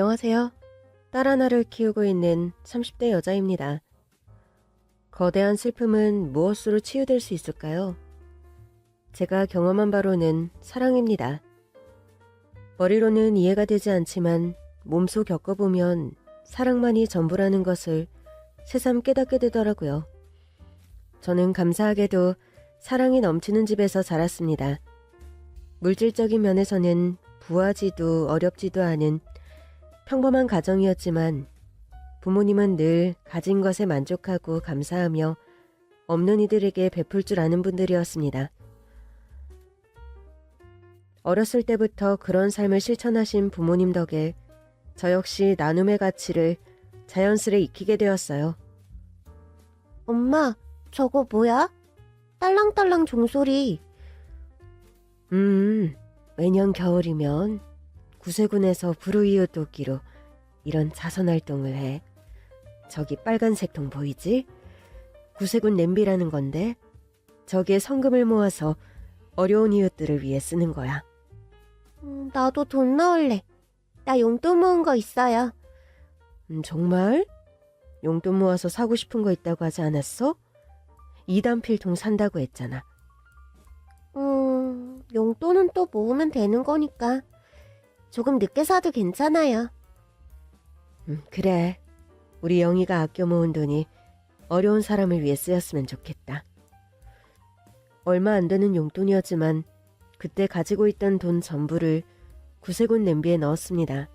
안녕하세요. 딸 하나를 키우고 있는 30대 여자입니다. 거대한 슬픔은 무엇으로 치유될 수 있을까요? 제가 경험한 바로는 사랑입니다. 머리로는 이해가 되지 않지만 몸소 겪어보면 사랑만이 전부라는 것을 새삼 깨닫게 되더라고요. 저는 감사하게도 사랑이 넘치는 집에서 자랐습니다. 물질적인 면에서는 부하지도 어렵지도 않은 평범한 가정이었지만 부모님은 늘 가진 것에 만족하고 감사하며 없는 이들에게 베풀 줄 아는 분들이었습니다. 어렸을 때부터 그런 삶을 실천하신 부모님 덕에 저 역시 나눔의 가치를 자연스레 익히게 되었어요. 엄마, 저거 뭐야? 딸랑딸랑 종소리. 매년 겨울이면 구세군에서 불우이웃 돕기로 이런 자선활동을 해. 저기 빨간색 통 보이지? 구세군 냄비라는 건데 저기에 성금을 모아서 어려운 이웃들을 위해 쓰는 거야. 나도 돈 넣을래. 나 용돈 모은 거 있어요. 정말? 용돈 모아서 사고 싶은 거 있다고 하지 않았어? 2단 필통 산다고 했잖아. 용돈은 또 모으면 되는 거니까 조금 늦게 사도 괜찮아요. 그래. 우리 영희가 아껴 모은 돈이 어려운 사람을 위해 쓰였으면 좋겠다. 얼마 안 되는 용돈이었지만 그때 가지고 있던 돈 전부를 구세군 냄비에 넣었습니다.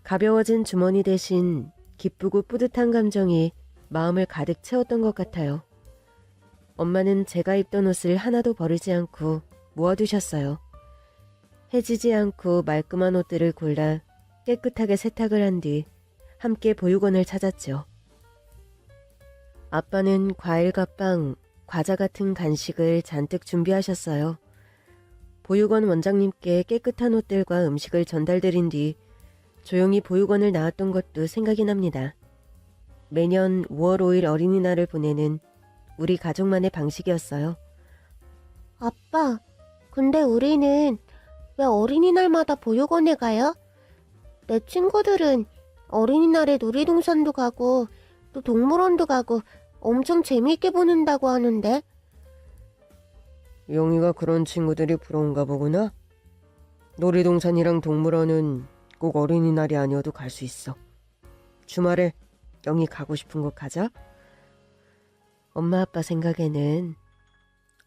가벼워진 주머니 대신 기쁘고 뿌듯한 감정이 마음을 가득 채웠던 것 같아요. 엄마는 제가 입던 옷을 하나도 버리지 않고 모아두셨어요. 해지지 않고 말끔한 옷들을 골라 깨끗하게 세탁을 한 뒤 함께 보육원을 찾았죠. 아빠는 과일과 빵, 과자 같은 간식을 잔뜩 준비하셨어요. 보육원 원장님께 깨끗한 옷들과 음식을 전달드린 뒤 조용히 보육원을 나왔던 것도 생각이 납니다. 매년 5월 5일 어린이날을 보내는 우리 가족만의 방식이었어요. 아빠, 근데 우리는 왜 어린이날마다 보육원에 가요? 내 친구들은 어린이날에 놀이동산도 가고 또 동물원도 가고 엄청 재미있게 보낸다고 하는데. 영희가 그런 친구들이 부러운가 보구나. 놀이동산이랑 동물원은 꼭 어린이날이 아니어도 갈 수 있어. 주말에 영희 가고 싶은 곳 가자. 엄마 아빠 생각에는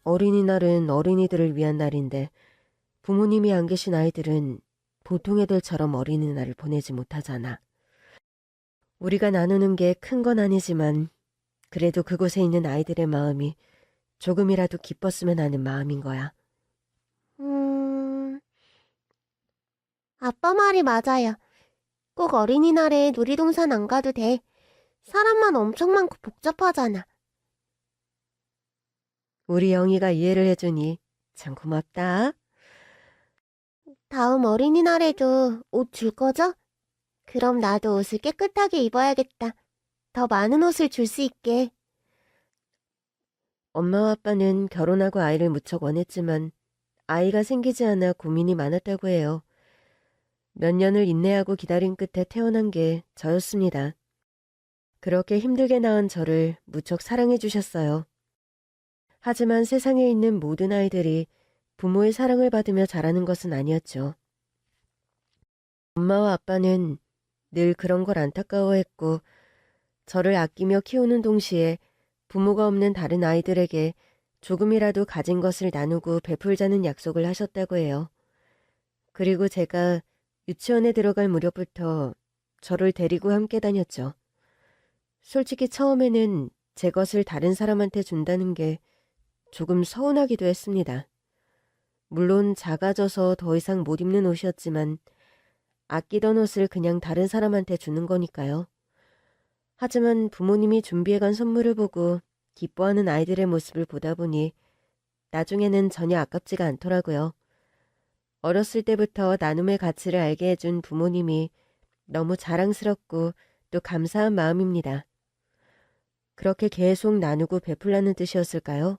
어린이날은 어린이들을 위한 날인데 부모님이 안 계신 아이들은 보통 애들처럼 어린이날을 보내지 못하잖아. 우리가 나누는 게 큰 건 아니지만 그래도 그곳에 있는 아이들의 마음이 조금이라도 기뻤으면 하는 마음인 거야. 아빠 말이 맞아요. 꼭 어린이날에 놀이동산 안 가도 돼. 사람만 엄청 많고 복잡하잖아. 우리 영희가 이해를 해주니 참 고맙다. 다음 어린이날에도 옷 줄 거죠? 그럼 나도 옷을 깨끗하게 입어야겠다. 더 많은 옷을 줄 수 있게. 엄마와 아빠는 결혼하고 아이를 무척 원했지만 아이가 생기지 않아 고민이 많았다고 해요. 몇 년을 인내하고 기다린 끝에 태어난 게 저였습니다. 그렇게 힘들게 낳은 저를 무척 사랑해 주셨어요. 하지만 세상에 있는 모든 아이들이 부모의 사랑을 받으며 자라는 것은 아니었죠. 엄마와 아빠는 늘 그런 걸 안타까워했고 저를 아끼며 키우는 동시에 부모가 없는 다른 아이들에게 조금이라도 가진 것을 나누고 베풀자는 약속을 하셨다고 해요. 그리고 제가 유치원에 들어갈 무렵부터 저를 데리고 함께 다녔죠. 솔직히 처음에는 제 것을 다른 사람한테 준다는 게 조금 서운하기도 했습니다. 물론 작아져서 더 이상 못 입는 옷이었지만 아끼던 옷을 그냥 다른 사람한테 주는 거니까요. 하지만 부모님이 준비해간 선물을 보고 기뻐하는 아이들의 모습을 보다 보니 나중에는 전혀 아깝지가 않더라고요. 어렸을 때부터 나눔의 가치를 알게 해준 부모님이 너무 자랑스럽고 또 감사한 마음입니다. 그렇게 계속 나누고 베풀라는 뜻이었을까요?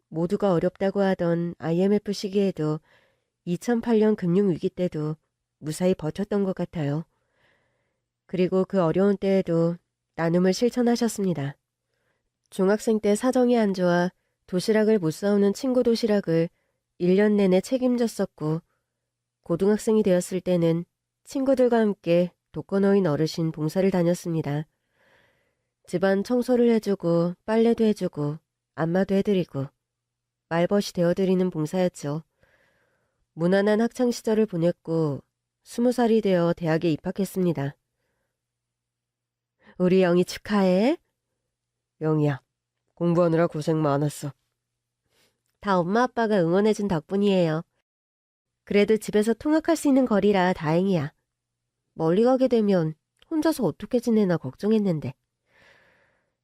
모두가 어렵다고 하던 IMF 시기에도 2008년 금융위기 때도 무사히 버텼던 것 같아요. 그리고 그 어려운 때에도 나눔을 실천하셨습니다. 중학생 때 사정이 안 좋아 도시락을 못 사오는 친구 도시락을 1년 내내 책임졌었고, 고등학생이 되었을 때는 친구들과 함께 독거노인 어르신 봉사를 다녔습니다. 집안 청소를 해주고 빨래도 해주고 안마도 해드리고 말벗이 되어드리는 봉사였죠. 무난한 학창시절을 보냈고 20살이 되어 대학에 입학했습니다. 우리 영희 축하해. 영희야, 공부하느라 고생 많았어. 다 엄마 아빠가 응원해준 덕분이에요. 그래도 집에서 통학할 수 있는 거리라 다행이야. 멀리 가게 되면 혼자서 어떻게 지내나 걱정했는데.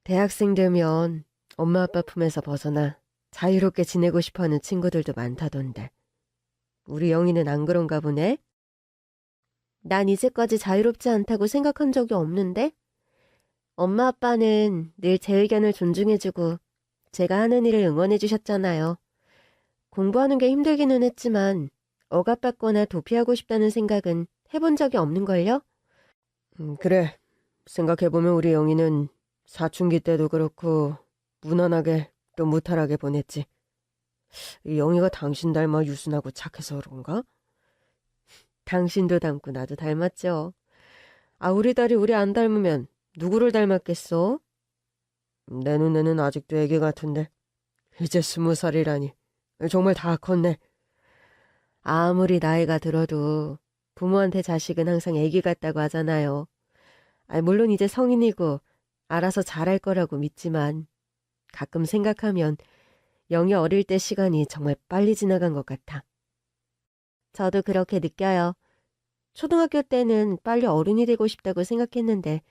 대학생 되면 엄마 아빠 품에서 벗어나 자유롭게 지내고 싶어하는 친구들도 많다던데. 우리 영희는 안 그런가 보네? 난 이제까지 자유롭지 않다고 생각한 적이 없는데? 엄마 아빠는 늘 제 의견을 존중해주고 제가 하는 일을 응원해주셨잖아요. 공부하는 게 힘들기는 했지만 억압받거나 도피하고 싶다는 생각은 해본 적이 없는걸요? 그래. 생각해보면 우리 영희는 사춘기 때도 그렇고 무난하게 또 무탈하게 보냈지. 이 영희가 당신 닮아 유순하고 착해서 그런가? 당신도 닮고 나도 닮았죠. 아, 우리 딸이 우리 안 닮으면 누구를 닮았겠어? 내 눈에는 아직도 애기 같은데. 이제 20살이라니. 정말 다 컸네. 아무리 나이가 들어도 부모한테 자식은 항상 애기 같다고 하잖아요. 물론 이제 성인이고 알아서 잘할 거라고 믿지만 가끔 생각하면 영희 어릴 때 시간이 정말 빨리 지나간 것 같아. 저도 그렇게 느껴요. 초등학교 때는 빨리 어른이 되고 싶다고 생각했는데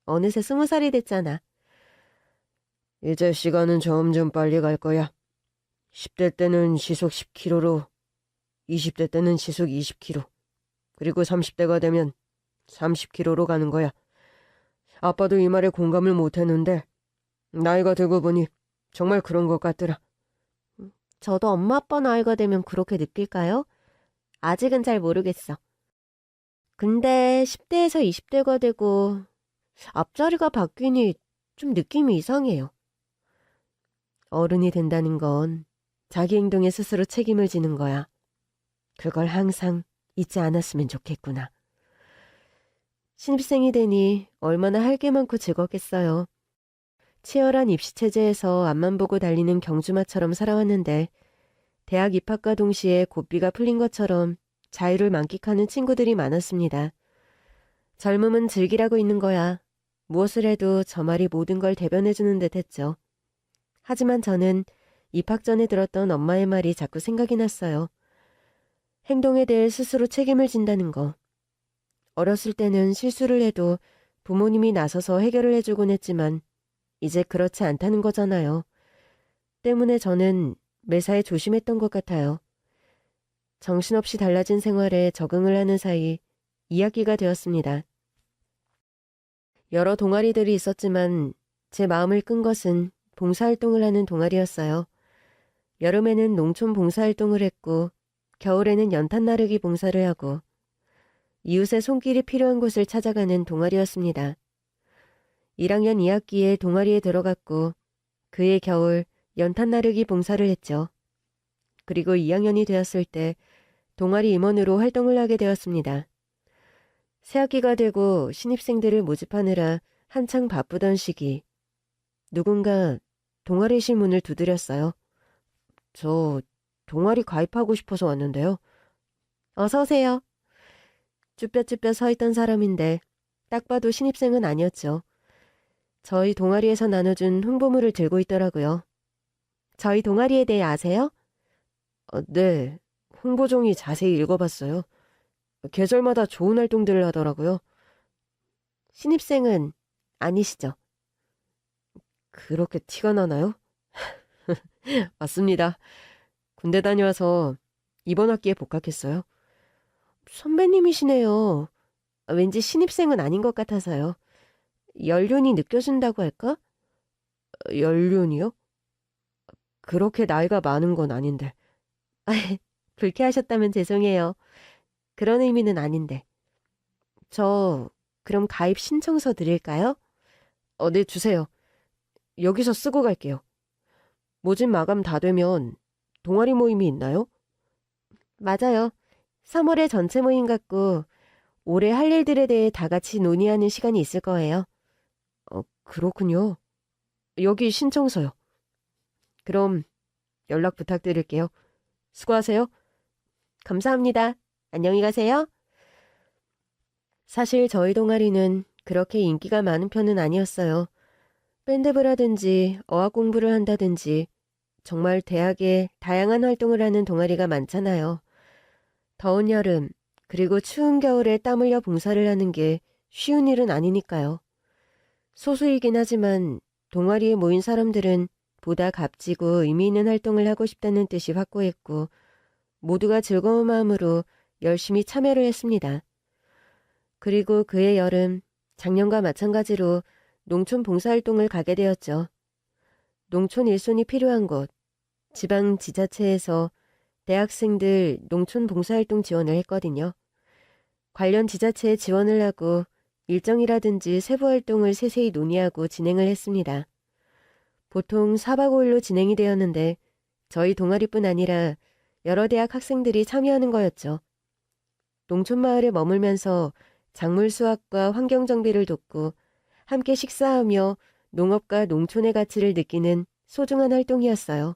어느새 20살이 됐잖아. 이제 시간은 점점 빨리 갈 거야. 10대 때는 시속 10km로, 20대 때는 시속 20km, 그리고 30대가 되면 30km로 가는 거야. 아빠도 이 말에 공감을 못했는데 나이가 들고 보니 정말 그런 것 같더라. 저도 엄마 아빠 나이가 되면 그렇게 느낄까요? 아직은 잘 모르겠어. 근데 10대에서 20대가 되고 앞자리가 바뀌니 좀 느낌이 이상해요. 어른이 된다는 건 자기 행동에 스스로 책임을 지는 거야. 그걸 항상 잊지 않았으면 좋겠구나. 신입생이 되니 얼마나 할 게 많고 즐겁겠어요. 치열한 입시체제에서 앞만 보고 달리는 경주마처럼 살아왔는데 대학 입학과 동시에 고삐가 풀린 것처럼 자유를 만끽하는 친구들이 많았습니다. 젊음은 즐기라고 있는 거야. 무엇을 해도 저 말이 모든 걸 대변해주는 듯 했죠. 하지만 저는 입학 전에 들었던 엄마의 말이 자꾸 생각이 났어요. 행동에 대해 스스로 책임을 진다는 거. 어렸을 때는 실수를 해도 부모님이 나서서 해결을 해주곤 했지만 이제 그렇지 않다는 거잖아요. 때문에 저는 매사에 조심했던 것 같아요. 정신없이 달라진 생활에 적응을 하는 사이 2학기가 되었습니다. 여러 동아리들이 있었지만 제 마음을 끈 것은 봉사활동을 하는 동아리였어요. 여름에는 농촌 봉사활동을 했고 겨울에는 연탄 나르기 봉사를 하고 이웃의 손길이 필요한 곳을 찾아가는 동아리였습니다. 1학년 2학기에 동아리에 들어갔고 그해 겨울 연탄 나르기 봉사를 했죠. 그리고 2학년이 되었을 때 동아리 임원으로 활동을 하게 되었습니다. 새학기가 되고 신입생들을 모집하느라 한창 바쁘던 시기 누군가 동아리실 문을 두드렸어요. 저 동아리 가입하고 싶어서 왔는데요. 어서 오세요. 쭈뼛쭈뼛 서 있던 사람인데 딱 봐도 신입생은 아니었죠. 저희 동아리에서 나눠준 홍보물을 들고 있더라고요. 저희 동아리에 대해 아세요? 네, 홍보종이 자세히 읽어봤어요. 계절마다 좋은 활동들을 하더라고요. 신입생은 아니시죠? 그렇게 티가 나나요? 맞습니다. 군대 다녀와서 이번 학기에 복학했어요. 선배님이시네요. 왠지 신입생은 아닌 것 같아서요. 연륜이 느껴진다고 할까? 연륜이요? 그렇게 나이가 많은 건 아닌데. 불쾌하셨다면 죄송해요. 그런 의미는 아닌데. 저 그럼 가입 신청서 드릴까요? 네, 주세요. 여기서 쓰고 갈게요. 모집 마감 다 되면 동아리 모임이 있나요? 맞아요. 3월에 전체 모임 갖고 올해 할 일들에 대해 다 같이 논의하는 시간이 있을 거예요. 그렇군요. 여기 신청서요. 그럼 연락 부탁드릴게요. 수고하세요. 감사합니다. 안녕히 가세요. 사실 저희 동아리는 그렇게 인기가 많은 편은 아니었어요. 밴드부라든지 어학 공부를 한다든지 정말 대학에 다양한 활동을 하는 동아리가 많잖아요. 더운 여름, 그리고 추운 겨울에 땀 흘려 봉사를 하는 게 쉬운 일은 아니니까요. 소수이긴 하지만 동아리에 모인 사람들은 보다 값지고 의미 있는 활동을 하고 싶다는 뜻이 확고했고 모두가 즐거운 마음으로 열심히 참여를 했습니다. 그리고 그해 여름, 작년과 마찬가지로 농촌 봉사활동을 가게 되었죠. 농촌 일손이 필요한 곳, 지방 지자체에서 대학생들 농촌 봉사활동 지원을 했거든요. 관련 지자체에 지원을 하고 일정이라든지 세부 활동을 세세히 논의하고 진행을 했습니다. 보통 4박 5일로 진행이 되었는데 저희 동아리뿐 아니라 여러 대학 학생들이 참여하는 거였죠. 농촌 마을에 머물면서 작물 수확과 환경 정비를 돕고 함께 식사하며 농업과 농촌의 가치를 느끼는 소중한 활동이었어요.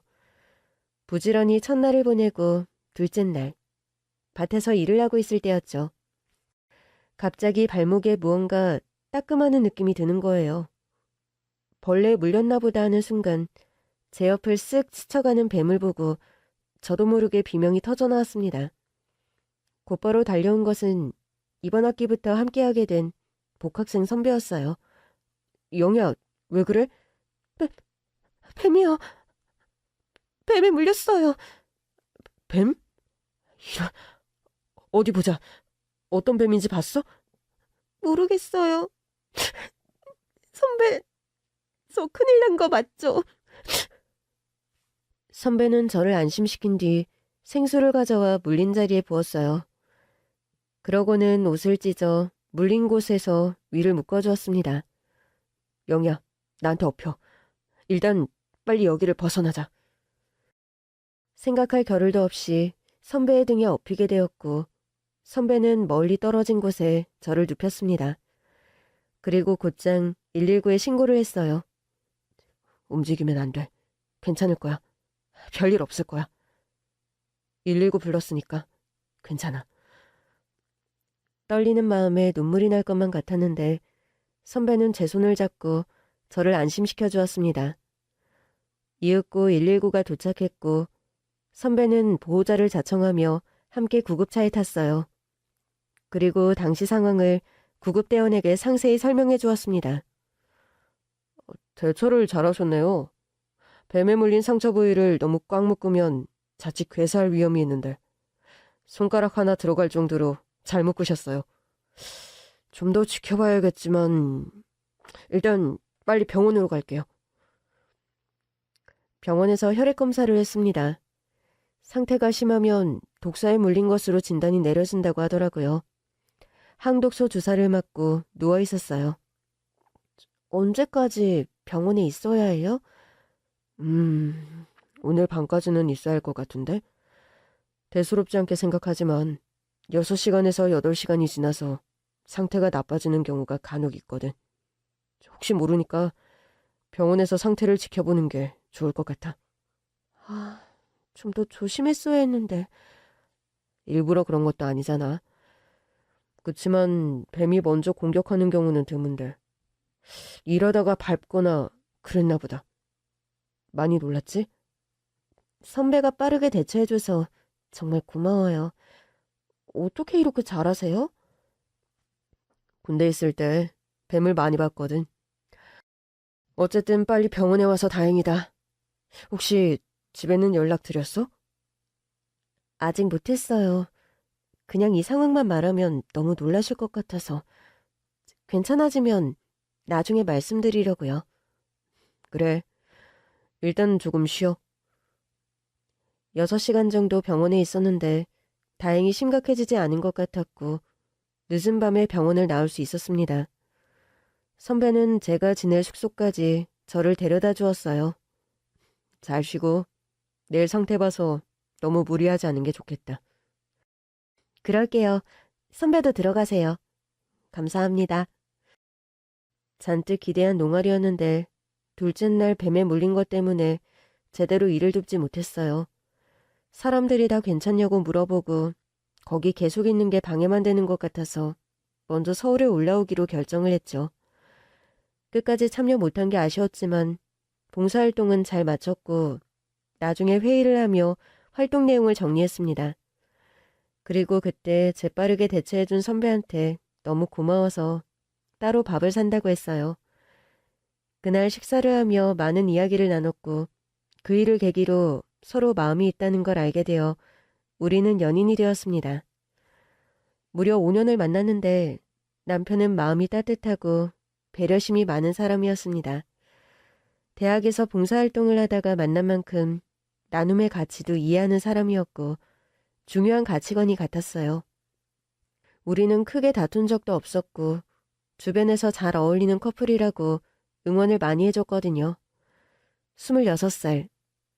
부지런히 첫날을 보내고 둘째 날, 밭에서 일을 하고 있을 때였죠. 갑자기 발목에 무언가 따끔하는 느낌이 드는 거예요. 벌레에 물렸나 보다 하는 순간 제 옆을 쓱 스쳐가는 뱀을 보고 저도 모르게 비명이 터져나왔습니다. 곧바로 달려온 것은 이번 학기부터 함께하게 된 복학생 선배였어요. 영희야, 왜 그래? 뱀이요. 뱀에 물렸어요. 뱀? 이런, 어디 보자. 어떤 뱀인지 봤어? 모르겠어요. 선배, 저 큰일 난 거 맞죠? 선배는 저를 안심시킨 뒤 생수를 가져와 물린 자리에 부었어요. 그러고는 옷을 찢어 물린 곳에서 위를 묶어주었습니다. 영희야, 나한테 엎혀. 일단 빨리 여기를 벗어나자. 생각할 겨를도 없이 선배의 등에 엎이게 되었고 선배는 멀리 떨어진 곳에 저를 눕혔습니다. 그리고 곧장 119에 신고를 했어요. 움직이면 안 돼. 괜찮을 거야. 별일 없을 거야. 119 불렀으니까 괜찮아. 떨리는 마음에 눈물이 날 것만 같았는데 선배는 제 손을 잡고 저를 안심시켜 주었습니다. 이윽고 119가 도착했고 선배는 보호자를 자청하며 함께 구급차에 탔어요. 그리고 당시 상황을 구급대원에게 상세히 설명해 주었습니다. 대처를 잘하셨네요. 뱀에 물린 상처 부위를 너무 꽉 묶으면 자칫 괴사할 위험이 있는데 손가락 하나 들어갈 정도로 잘 묶으셨어요. 좀 더 지켜봐야겠지만 일단 빨리 병원으로 갈게요. 병원에서 혈액 검사를 했습니다. 상태가 심하면 독사에 물린 것으로 진단이 내려진다고 하더라고요. 항독소 주사를 맞고 누워 있었어요. 언제까지 병원에 있어야 해요? 오늘 밤까지는 있어야 할 것 같은데? 대수롭지 않게 생각하지만 6시간에서 8시간이 지나서 상태가 나빠지는 경우가 간혹 있거든. 혹시 모르니까 병원에서 상태를 지켜보는 게 좋을 것 같아. 좀 더 조심했어야 했는데. 일부러 그런 것도 아니잖아. 그치만 뱀이 먼저 공격하는 경우는 드문데. 일하다가 밟거나 그랬나 보다. 많이 놀랐지? 선배가 빠르게 대처해줘서 정말 고마워요. 어떻게 이렇게 잘하세요? 군대 있을 때 뱀을 많이 봤거든. 어쨌든 빨리 병원에 와서 다행이다. 혹시 집에는 연락드렸어? 아직 못했어요. 그냥 이 상황만 말하면 너무 놀라실 것 같아서. 괜찮아지면 나중에 말씀드리려고요. 그래. 일단 조금 쉬어. 6시간 정도 병원에 있었는데 다행히 심각해지지 않은 것 같았고 늦은 밤에 병원을 나올 수 있었습니다. 선배는 제가 지낼 숙소까지 저를 데려다 주었어요. 잘 쉬고 내일 상태 봐서 너무 무리하지 않은 게 좋겠다. 그럴게요. 선배도 들어가세요. 감사합니다. 잔뜩 기대한 농활이었는데 둘째 날 뱀에 물린 것 때문에 제대로 일을 돕지 못했어요. 사람들이 다 괜찮냐고 물어보고 거기 계속 있는 게 방해만 되는 것 같아서 먼저 서울에 올라오기로 결정을 했죠. 끝까지 참여 못한 게 아쉬웠지만 봉사활동은 잘 마쳤고 나중에 회의를 하며 활동 내용을 정리했습니다. 그리고 그때 재빠르게 대처해준 선배한테 너무 고마워서 따로 밥을 산다고 했어요. 그날 식사를 하며 많은 이야기를 나눴고 그 일을 계기로 서로 마음이 있다는 걸 알게 되어 우리는 연인이 되었습니다. 무려 5년을 만났는데 남편은 마음이 따뜻하고 배려심이 많은 사람이었습니다. 대학에서 봉사활동을 하다가 만난 만큼 나눔의 가치도 이해하는 사람이었고 중요한 가치관이 같았어요. 우리는 크게 다툰 적도 없었고 주변에서 잘 어울리는 커플이라고 응원을 많이 해줬거든요. 26살,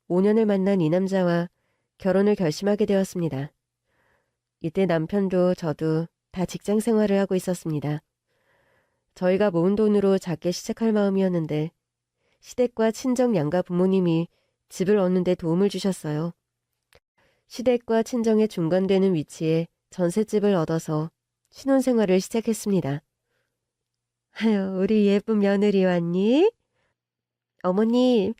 5년을 만난 이 남자와 결혼을 결심하게 되었습니다. 이때 남편도 저도 다 직장 생활을 하고 있었습니다. 저희가 모은 돈으로 작게 시작할 마음이었는데 시댁과 친정 양가 부모님이 집을 얻는 데 도움을 주셨어요. 시댁과 친정의 중간되는 위치에 전셋집을 얻어서 신혼생활을 시작했습니다. 아유, 우리 예쁜 며느리 왔니? 어머님,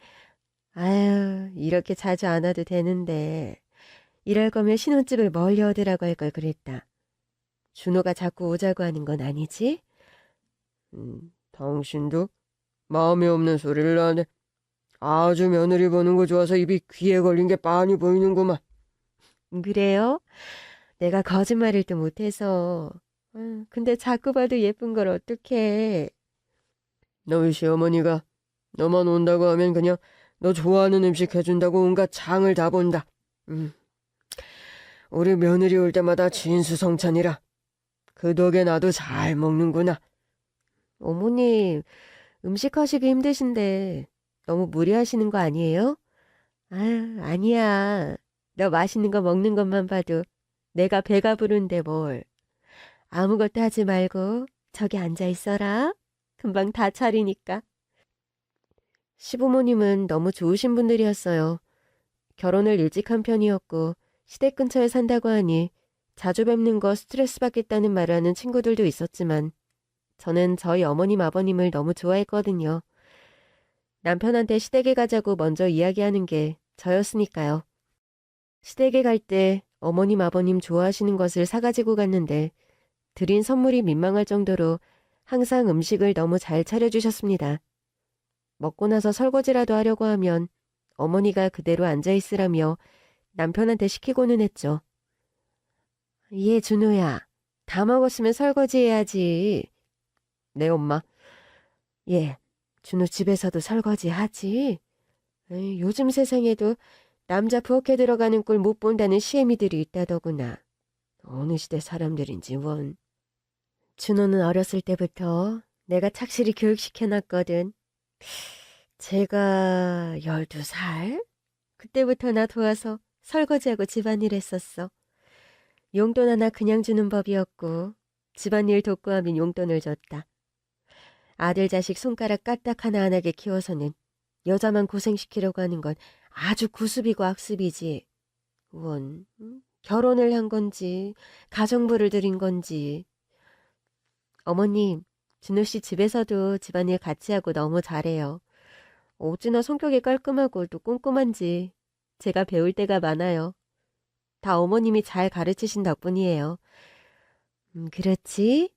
아유, 이렇게 자주 안 와도 되는데 이럴 거면 신혼집을 멀리 얻으라고 할 걸 그랬다. 준호가 자꾸 오자고 하는 건 아니지? 당신도 마음에 없는 소리를 하네. 아주 며느리 보는 거 좋아서 입이 귀에 걸린 게 빤히 보이는구만. 그래요? 내가 거짓말을 또 못해서. 근데 자꾸 봐도 예쁜 걸 어떡해. 너희 시어머니가 너만 온다고 하면 그냥 너 좋아하는 음식 해준다고 온갖 장을 다 본다. 우리 며느리 올 때마다 진수성찬이라. 그 덕에 나도 잘 먹는구나. 어머님, 음식 하시기 힘드신데 너무 무리하시는 거 아니에요? 아유, 아니야. 너 맛있는 거 먹는 것만 봐도 내가 배가 부른데 뭘. 아무것도 하지 말고 저기 앉아 있어라. 금방 다 차리니까. 시부모님은 너무 좋으신 분들이었어요. 결혼을 일찍 한 편이었고 시댁 근처에 산다고 하니 자주 뵙는 거 스트레스 받겠다는 말을 하는 친구들도 있었지만 저는 저희 어머님 아버님을 너무 좋아했거든요. 남편한테 시댁에 가자고 먼저 이야기하는 게 저였으니까요. 시댁에 갈 때 어머님 아버님 좋아하시는 것을 사가지고 갔는데 드린 선물이 민망할 정도로 항상 음식을 너무 잘 차려주셨습니다. 먹고 나서 설거지라도 하려고 하면 어머니가 그대로 앉아있으라며 남편한테 시키고는 했죠. 예, 준호야. 다 먹었으면 설거지해야지. 네, 엄마. 예, 준호 집에서도 설거지 하지. 에이, 요즘 세상에도 남자 부엌에 들어가는 꼴 못 본다는 시애미들이 있다더구나. 어느 시대 사람들인지 원. 준호는 어렸을 때부터 내가 착실히 교육시켜놨거든. 제가 12살? 그때부터 나 도와서 설거지하고 집안일 했었어. 용돈 하나 그냥 주는 법이었고 집안일 돕고 하면 용돈을 줬다. 아들 자식 손가락 까딱 하나 안 하게 키워서는 여자만 고생시키려고 하는 건 아주 구습이고 악습이지. 원, 결혼을 한 건지 가정부를 들인 건지. 어머님, 준호 씨 집에서도 집안일 같이 하고 너무 잘해요. 어찌나 성격이 깔끔하고 또 꼼꼼한지 제가 배울 때가 많아요. 다 어머님이 잘 가르치신 덕분이에요. 그렇지?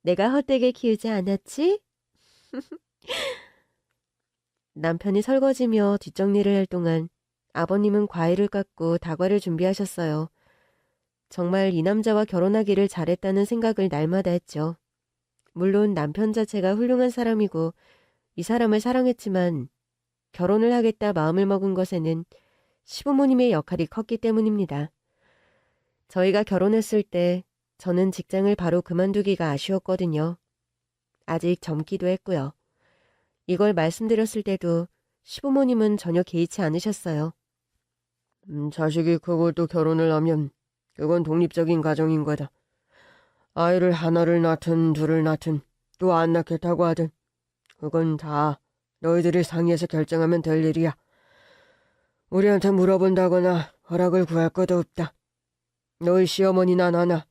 내가 헛되게 키우지 않았지? 남편이 설거지며 뒷정리를 할 동안 아버님은 과일을 깎고 다과를 준비하셨어요. 정말 이 남자와 결혼하기를 잘했다는 생각을 날마다 했죠. 물론 남편 자체가 훌륭한 사람이고 이 사람을 사랑했지만 결혼을 하겠다 마음을 먹은 것에는 시부모님의 역할이 컸기 때문입니다. 저희가 결혼했을 때 저는 직장을 바로 그만두기가 아쉬웠거든요. 아직 젊기도 했고요. 이걸 말씀드렸을 때도 시부모님은 전혀 개의치 않으셨어요. 자식이 크고 또 결혼을 하면 그건 독립적인 가정인 거다. 아이를 하나를 낳든 둘을 낳든 또 안 낳겠다고 하든 그건 다 너희들이 상의해서 결정하면 될 일이야. 우리한테 물어본다거나 허락을 구할 것도 없다. 너희 시어머니나 나나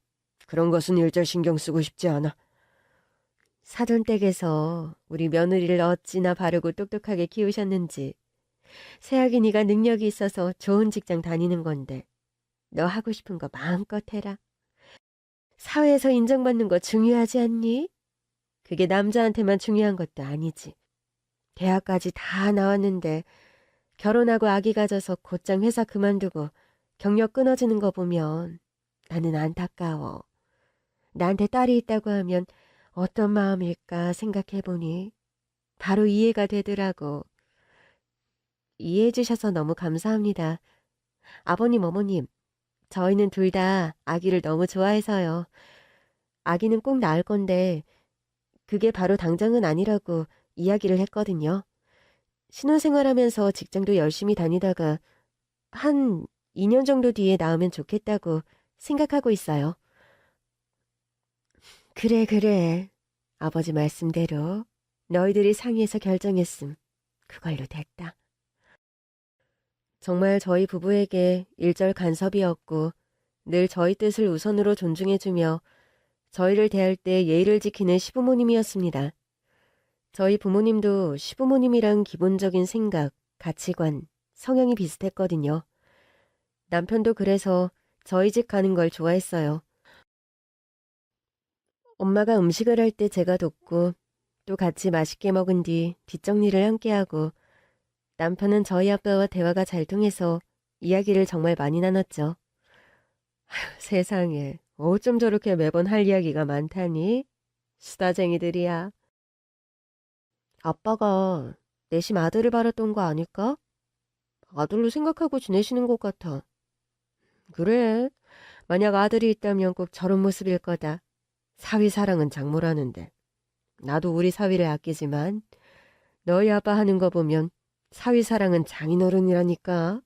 그런 것은 일절 신경 쓰고 싶지 않아. 사돈댁에서 우리 며느리를 어찌나 바르고 똑똑하게 키우셨는지. 새아기니가 능력이 있어서 좋은 직장 다니는 건데 너 하고 싶은 거 마음껏 해라. 사회에서 인정받는 거 중요하지 않니? 그게 남자한테만 중요한 것도 아니지. 대학까지 다 나왔는데 결혼하고 아기 가져서 곧장 회사 그만두고 경력 끊어지는 거 보면 나는 안타까워. 나한테 딸이 있다고 하면 어떤 마음일까 생각해보니 바로 이해가 되더라고. 이해해 주셔서 너무 감사합니다. 아버님, 어머님, 저희는 둘 다 아기를 너무 좋아해서요. 아기는 꼭 낳을 건데 그게 바로 당장은 아니라고 이야기를 했거든요. 신혼생활하면서 직장도 열심히 다니다가 한 2년 정도 뒤에 낳으면 좋겠다고 생각하고 있어요. 그래. 아버지 말씀대로 너희들이 상의해서 결정했음. 그걸로 됐다. 정말 저희 부부에게 일절 간섭이었고 늘 저희 뜻을 우선으로 존중해주며 저희를 대할 때 예의를 지키는 시부모님이었습니다. 저희 부모님도 시부모님이랑 기본적인 생각, 가치관, 성향이 비슷했거든요. 남편도 그래서 저희 집 가는 걸 좋아했어요. 엄마가 음식을 할 때 제가 돕고 또 같이 맛있게 먹은 뒤 뒷정리를 함께하고 남편은 저희 아빠와 대화가 잘 통해서 이야기를 정말 많이 나눴죠. 세상에 어쩜 저렇게 매번 할 이야기가 많다니? 수다쟁이들이야. 아빠가 내심 아들을 바랐던 거 아닐까? 아들로 생각하고 지내시는 것 같아. 그래, 만약 아들이 있다면 꼭 저런 모습일 거다. 사위 사랑은 장모라는데. 나도 우리 사위를 아끼지만 너희 아빠 하는 거 보면 사위 사랑은 장인어른이라니까.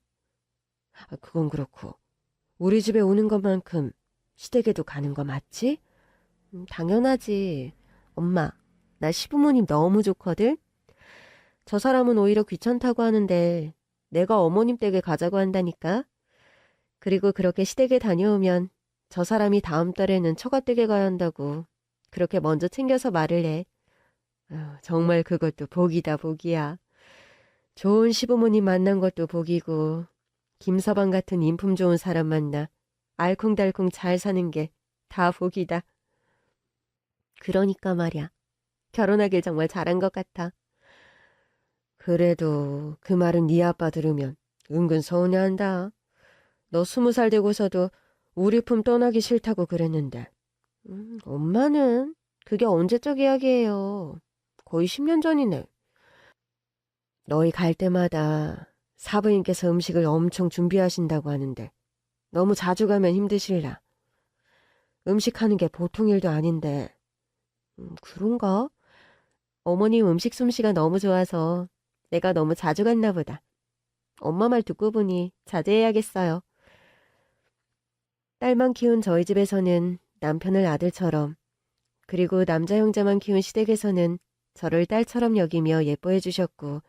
그건 그렇고 우리 집에 오는 것만큼 시댁에도 가는 거 맞지? 당연하지. 엄마, 나 시부모님 너무 좋거든? 저 사람은 오히려 귀찮다고 하는데 내가 어머님 댁에 가자고 한다니까? 그리고 그렇게 시댁에 다녀오면 저 사람이 다음 달에는 처가댁에 가야 한다고 그렇게 먼저 챙겨서 말을 해. 정말 그것도 복이다, 복이야. 좋은 시부모님 만난 것도 복이고 김서방 같은 인품 좋은 사람 만나 알콩달콩 잘 사는 게 다 복이다. 그러니까 말이야. 결혼하길 정말 잘한 것 같아. 그래도 그 말은 네 아빠 들으면 은근 서운해한다. 너 20살 되고서도 우리 품 떠나기 싫다고 그랬는데. 엄마는 그게 언제적 이야기예요. 거의 10년 전이네. 너희 갈 때마다 사부인께서 음식을 엄청 준비하신다고 하는데 너무 자주 가면 힘드실라. 음식하는 게 보통 일도 아닌데. 그런가? 어머님 음식 솜씨가 너무 좋아서 내가 너무 자주 갔나 보다. 엄마 말 듣고 보니 자제해야겠어요. 딸만 키운 저희 집에서는 남편을 아들처럼, 그리고 남자 형제만 키운 시댁에서는 저를 딸처럼 여기며 예뻐해 주셨고,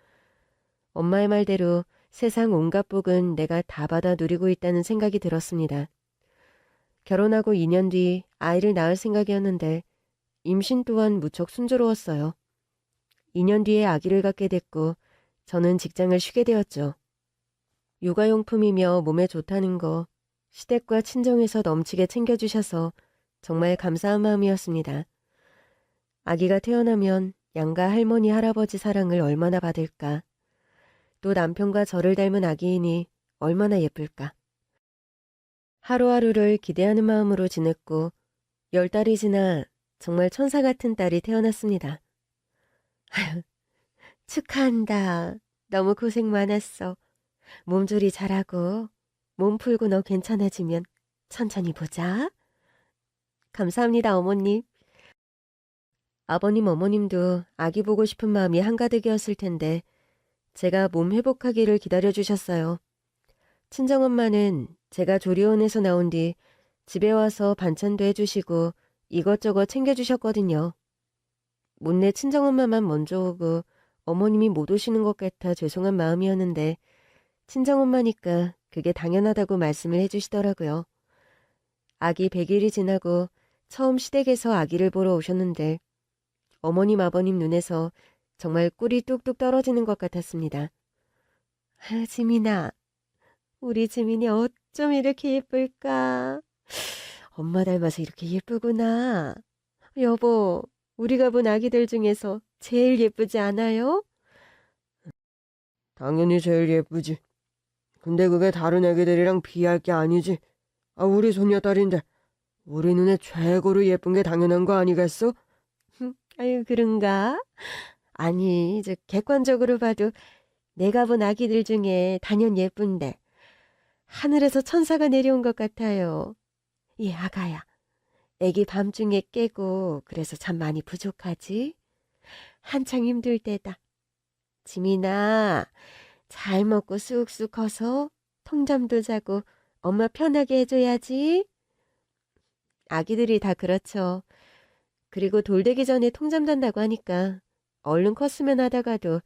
엄마의 말대로 세상 온갖 복은 내가 다 받아 누리고 있다는 생각이 들었습니다. 결혼하고 2년 뒤 아이를 낳을 생각이었는데 임신 또한 무척 순조로웠어요. 2년 뒤에 아기를 갖게 됐고 저는 직장을 쉬게 되었죠. 육아용품이며 몸에 좋다는 거 시댁과 친정에서 넘치게 챙겨주셔서 정말 감사한 마음이었습니다. 아기가 태어나면 양가 할머니 할아버지 사랑을 얼마나 받을까. 또 남편과 저를 닮은 아기이니 얼마나 예쁠까. 하루하루를 기대하는 마음으로 지냈고 10달이 지나 정말 천사 같은 딸이 태어났습니다. 축하한다. 너무 고생 많았어. 몸조리 잘하고 몸 풀고 너 괜찮아지면 천천히 보자. 감사합니다, 어머님. 아버님, 어머님도 아기 보고 싶은 마음이 한가득이었을 텐데 제가 몸 회복하기를 기다려주셨어요. 친정엄마는 제가 조리원에서 나온 뒤 집에 와서 반찬도 해주시고 이것저것 챙겨주셨거든요. 못내 친정엄마만 먼저 오고 어머님이 못 오시는 것 같아 죄송한 마음이었는데 친정엄마니까 그게 당연하다고 말씀을 해주시더라고요. 아기 100일이 지나고 처음 시댁에서 아기를 보러 오셨는데 어머님 아버님 눈에서 정말 꿀이 뚝뚝 떨어지는 것 같았습니다. 아, 지민아, 우리 지민이 어쩜 이렇게 예쁠까? 엄마 닮아서 이렇게 예쁘구나. 여보, 우리가 본 아기들 중에서 제일 예쁘지 않아요? 당연히 제일 예쁘지. 근데 그게 다른 애기들이랑 비할 게 아니지. 아, 우리 손녀딸인데 우리 눈에 최고로 예쁜 게 당연한 거 아니겠어? 아유, 그런가? 아니, 객관적으로 봐도 내가 본 아기들 중에 단연 예쁜데 하늘에서 천사가 내려온 것 같아요. 이 아가야, 애기 밤중에 깨고 그래서 잠 많이 부족하지? 한창 힘들 때다. 지민아, 잘 먹고 쑥쑥 커서 통잠도 자고 엄마 편하게 해줘야지. 아기들이 다 그렇죠. 그리고 돌되기 전에 통잠 잔다고 하니까 얼른 컸으면 하다가도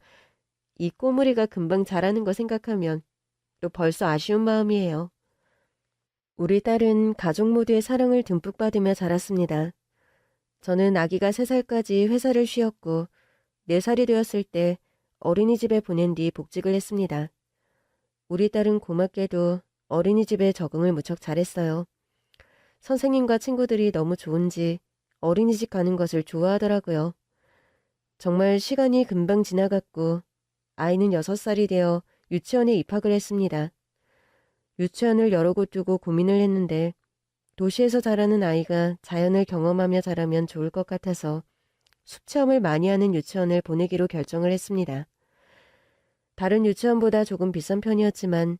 이 꼬물이가 금방 자라는 거 생각하면 또 벌써 아쉬운 마음이에요. 우리 딸은 가족 모두의 사랑을 듬뿍 받으며 자랐습니다. 저는 아기가 3살까지 회사를 쉬었고 4살이 되었을 때 어린이집에 보낸 뒤 복직을 했습니다. 우리 딸은 고맙게도 어린이집에 적응을 무척 잘했어요. 선생님과 친구들이 너무 좋은지 어린이집 가는 것을 좋아하더라고요. 정말 시간이 금방 지나갔고 아이는 6살이 되어 유치원에 입학을 했습니다. 유치원을 여러 곳 두고 고민을 했는데 도시에서 자라는 아이가 자연을 경험하며 자라면 좋을 것 같아서 숲 체험을 많이 하는 유치원을 보내기로 결정을 했습니다. 다른 유치원보다 조금 비싼 편이었지만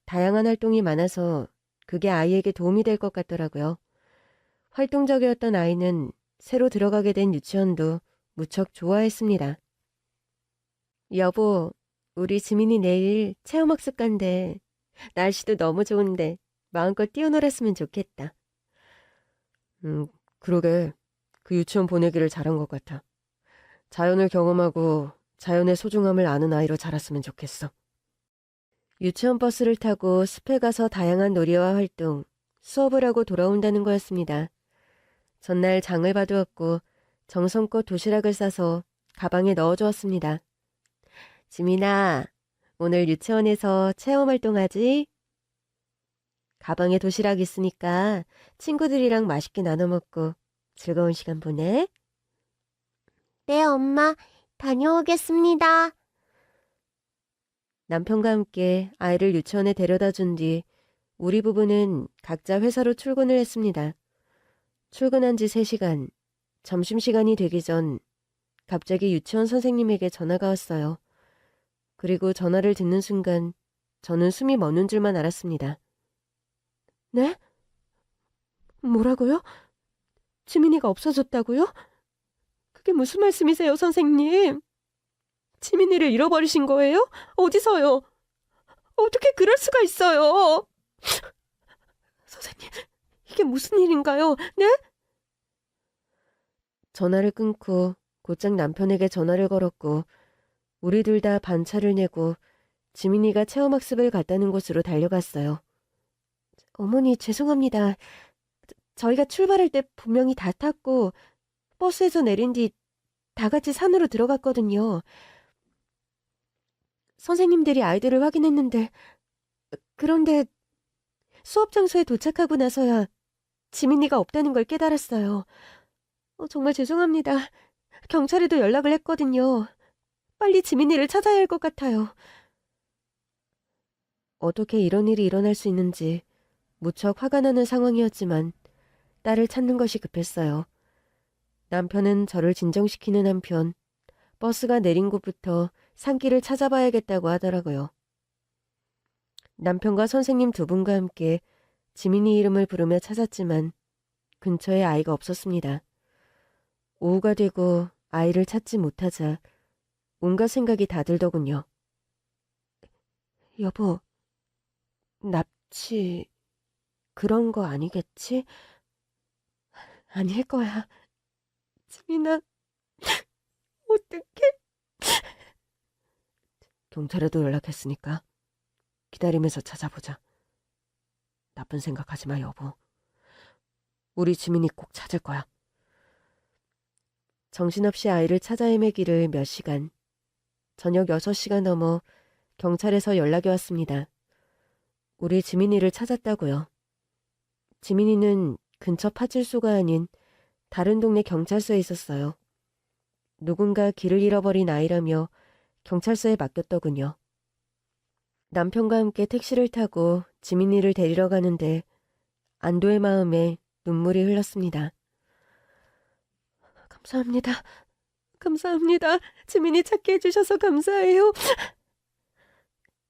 다양한 활동이 많아서 그게 아이에게 도움이 될 것 같더라고요. 활동적이었던 아이는 새로 들어가게 된 유치원도 무척 좋아했습니다. 여보, 우리 지민이 내일 체험학습 간대. 날씨도 너무 좋은데 마음껏 뛰어놀았으면 좋겠다. 그러게. 그 유치원 보내기를 잘한 것 같아. 자연을 경험하고 자연의 소중함을 아는 아이로 자랐으면 좋겠어. 유치원 버스를 타고 숲에 가서 다양한 놀이와 활동, 수업을 하고 돌아온다는 거였습니다. 전날 장을 봐두었고 정성껏 도시락을 싸서 가방에 넣어주었습니다. 지민아, 오늘 유치원에서 체험활동하지? 가방에 도시락 있으니까 친구들이랑 맛있게 나눠 먹고 즐거운 시간 보내. 네, 엄마. 다녀오겠습니다. 남편과 함께 아이를 유치원에 데려다 준 뒤 우리 부부는 각자 회사로 출근을 했습니다. 출근한 지 3시간, 점심시간이 되기 전 갑자기 유치원 선생님에게 전화가 왔어요. 그리고 전화를 듣는 순간 저는 숨이 멎는 줄만 알았습니다. 네? 뭐라고요? 지민이가 없어졌다고요? 그게 무슨 말씀이세요, 선생님? 지민이를 잃어버리신 거예요? 어디서요? 어떻게 그럴 수가 있어요? 선생님, 이게 무슨 일인가요? 네? 전화를 끊고 곧장 남편에게 전화를 걸었고 우리 둘 다 반차를 내고 지민이가 체험학습을 갔다는 곳으로 달려갔어요. 어머니, 죄송합니다. 저희가 출발할 때 분명히 다 탔고 버스에서 내린 뒤 다 같이 산으로 들어갔거든요. 선생님들이 아이들을 확인했는데 그런데 수업 장소에 도착하고 나서야 지민이가 없다는 걸 깨달았어요. 정말 죄송합니다. 경찰에도 연락을 했거든요. 빨리 지민이를 찾아야 할 것 같아요. 어떻게 이런 일이 일어날 수 있는지 무척 화가 나는 상황이었지만 딸을 찾는 것이 급했어요. 남편은 저를 진정시키는 한편 버스가 내린 곳부터 산길을 찾아봐야겠다고 하더라고요. 남편과 선생님 2분과 함께 지민이 이름을 부르며 찾았지만 근처에 아이가 없었습니다. 오후가 되고 아이를 찾지 못하자 온갖 생각이 다 들더군요. 여보, 납치 그런 거 아니겠지? 아닐 거야. 지민아, 어떡해? 경찰에도 연락했으니까 기다리면서 찾아보자. 나쁜 생각하지 마, 여보. 우리 지민이 꼭 찾을 거야. 정신없이 아이를 찾아 헤매기를 몇 시간. 저녁 6시가 넘어 경찰에서 연락이 왔습니다. 우리 지민이를 찾았다고요. 지민이는 근처 파출소가 아닌 다른 동네 경찰서에 있었어요. 누군가 길을 잃어버린 아이라며 경찰서에 맡겼더군요. 남편과 함께 택시를 타고 지민이를 데리러 가는데 안도의 마음에 눈물이 흘렀습니다. 감사합니다. 감사합니다. 지민이 찾게 해주셔서 감사해요.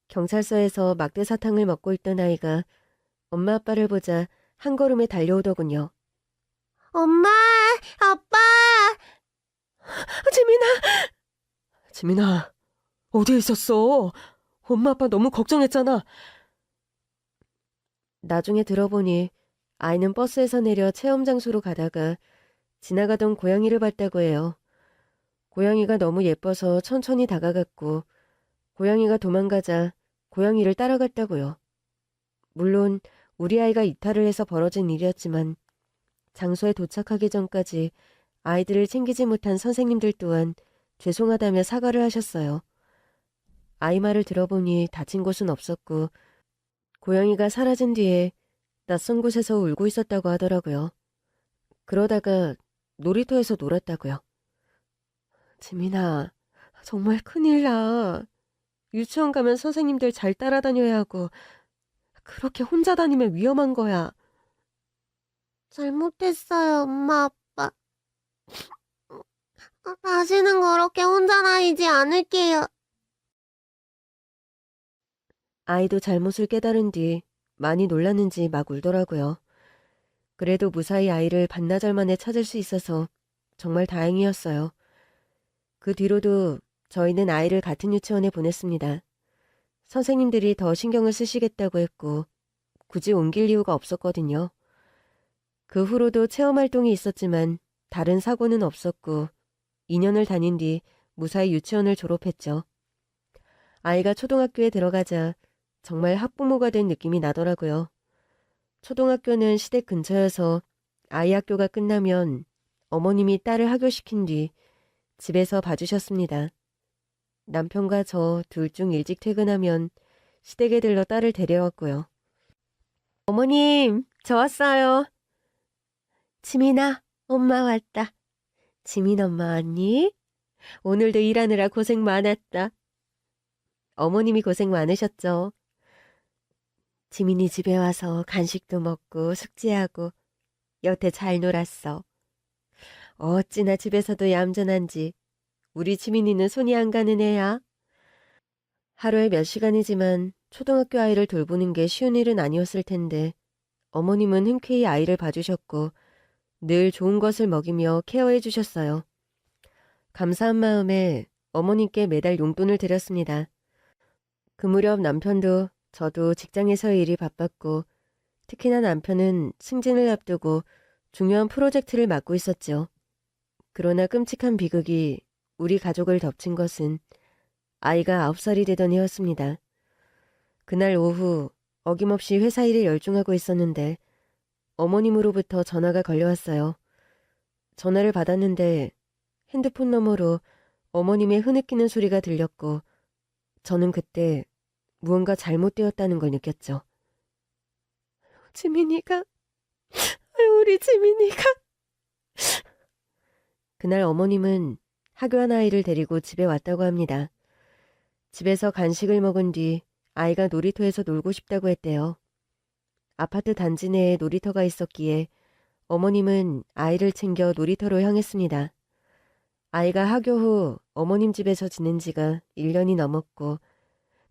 경찰서에서 막대 사탕을 먹고 있던 아이가 엄마 아빠를 보자 한 걸음에 달려오더군요. 엄마, 아빠! 지민아! 지민아, 어디에 있었어? 엄마 아빠 너무 걱정했잖아. 나중에 들어보니 아이는 버스에서 내려 체험 장소로 가다가 지나가던 고양이를 봤다고 해요. 고양이가 너무 예뻐서 천천히 다가갔고 고양이가 도망가자 고양이를 따라갔다고요. 물론 우리 아이가 이탈을 해서 벌어진 일이었지만 장소에 도착하기 전까지 아이들을 챙기지 못한 선생님들 또한 죄송하다며 사과를 하셨어요. 아이 말을 들어보니 다친 곳은 없었고 고양이가 사라진 뒤에 낯선 곳에서 울고 있었다고 하더라고요. 그러다가 놀이터에서 놀았다고요. 지민아, 정말 큰일 나. 유치원 가면 선생님들 잘 따라다녀야 하고 그렇게 혼자 다니면 위험한 거야. 잘못했어요, 엄마, 아빠. 다시는 그렇게 혼자 다니지 않을게요. 아이도 잘못을 깨달은 뒤 많이 놀랐는지 막 울더라고요. 그래도 무사히 아이를 반나절 만에 찾을 수 있어서 정말 다행이었어요. 그 뒤로도 저희는 아이를 같은 유치원에 보냈습니다. 선생님들이 더 신경을 쓰시겠다고 했고 굳이 옮길 이유가 없었거든요. 그 후로도 체험활동이 있었지만 다른 사고는 없었고 2년을 다닌 뒤 무사히 유치원을 졸업했죠. 아이가 초등학교에 들어가자 정말 학부모가 된 느낌이 나더라고요. 초등학교는 시댁 근처여서 아이 학교가 끝나면 어머님이 딸을 하교시킨 뒤 집에서 봐주셨습니다. 남편과 저 둘 중 일찍 퇴근하면 시댁에 들러 딸을 데려왔고요. 어머님, 저 왔어요. 지민아, 엄마 왔다. 지민 엄마 왔니? 오늘도 일하느라 고생 많았다. 어머님이 고생 많으셨죠. 지민이 집에 와서 간식도 먹고 숙제하고 여태 잘 놀았어. 어찌나 집에서도 얌전한지 우리 지민이는 손이 안 가는 애야. 하루에 몇 시간이지만 초등학교 아이를 돌보는 게 쉬운 일은 아니었을 텐데 어머님은 흔쾌히 아이를 봐주셨고 늘 좋은 것을 먹이며 케어해 주셨어요. 감사한 마음에 어머님께 매달 용돈을 드렸습니다. 그 무렵 남편도 저도 직장에서의 일이 바빴고 특히나 남편은 승진을 앞두고 중요한 프로젝트를 맡고 있었죠. 그러나 끔찍한 비극이 우리 가족을 덮친 것은 아이가 9살이 되던 해였습니다. 그날 오후 어김없이 회사 일에 열중하고 있었는데 어머님으로부터 전화가 걸려왔어요. 전화를 받았는데 핸드폰 너머로 어머님의 흐느끼는 소리가 들렸고 저는 그때 무언가 잘못되었다는 걸 느꼈죠. 지민이가, 우리 지민이가. 그날 어머님은 하교한 아이를 데리고 집에 왔다고 합니다. 집에서 간식을 먹은 뒤 아이가 놀이터에서 놀고 싶다고 했대요. 아파트 단지 내에 놀이터가 있었기에 어머님은 아이를 챙겨 놀이터로 향했습니다. 아이가 하교 후 어머님 집에서 지낸 지가 1년이 넘었고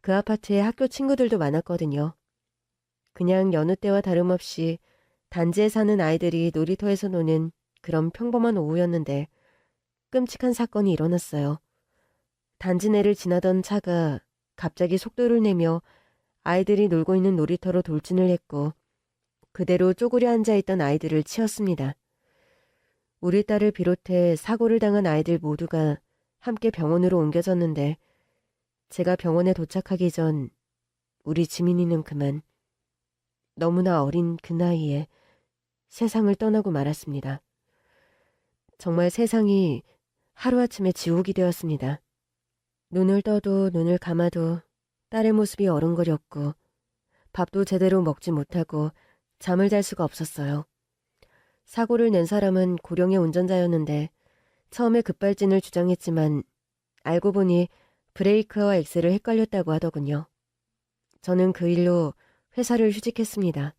그 아파트에 학교 친구들도 많았거든요. 그냥 여느 때와 다름없이 단지에 사는 아이들이 놀이터에서 노는 그런 평범한 오후였는데 끔찍한 사건이 일어났어요. 단지 내를 지나던 차가 갑자기 속도를 내며 아이들이 놀고 있는 놀이터로 돌진을 했고 그대로 쪼그려 앉아있던 아이들을 치었습니다. 우리 딸을 비롯해 사고를 당한 아이들 모두가 함께 병원으로 옮겨졌는데 제가 병원에 도착하기 전 우리 지민이는 그만 너무나 어린 그 나이에 세상을 떠나고 말았습니다. 정말 세상이 하루아침에 지옥이 되었습니다. 눈을 떠도 눈을 감아도 딸의 모습이 어른거렸고 밥도 제대로 먹지 못하고 잠을 잘 수가 없었어요. 사고를 낸 사람은 고령의 운전자였는데 처음에 급발진을 주장했지만 알고 보니 브레이크와 엑셀을 헷갈렸다고 하더군요. 저는 그 일로 회사를 휴직했습니다.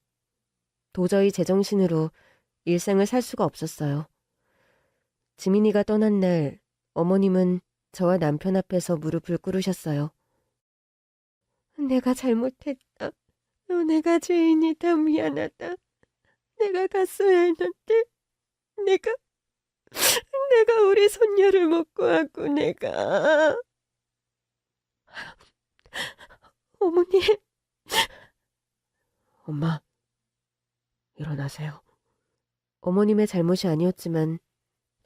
도저히 제정신으로 일생을 살 수가 없었어요. 지민이가 떠난 날 어머님은 저와 남편 앞에서 무릎을 꿇으셨어요. 내가 잘못했다. 내가 죄인이다. 미안하다. 내가 갔어야 했는데 내가 우리 손녀를 못 구하고 내가 어머님 엄마 일어나세요. 어머님의 잘못이 아니었지만